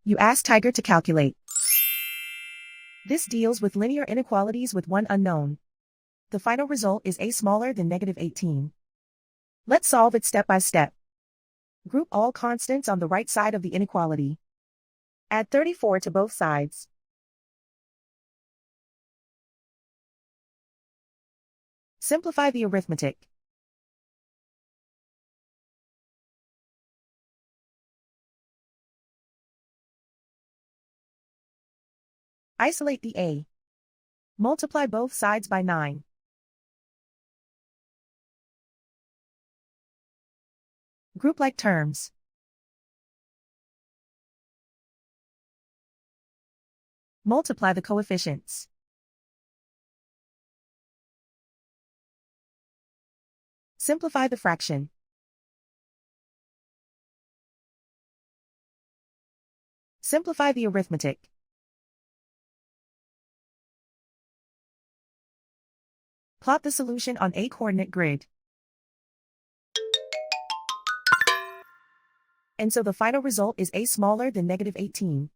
You ask Tiger to calculate. This deals with linear inequalities with one unknown. The final result is a smaller than -18. Let's solve it step by step. Group all constants on the right side of the inequality. Add 34 to both sides. Simplify the arithmetic. Isolate the a. Multiply both sides by 9. Group like terms. Multiply the coefficients. Simplify the fraction. Simplify the arithmetic. Plot the solution on a coordinate grid. And so the final result is a smaller than -18.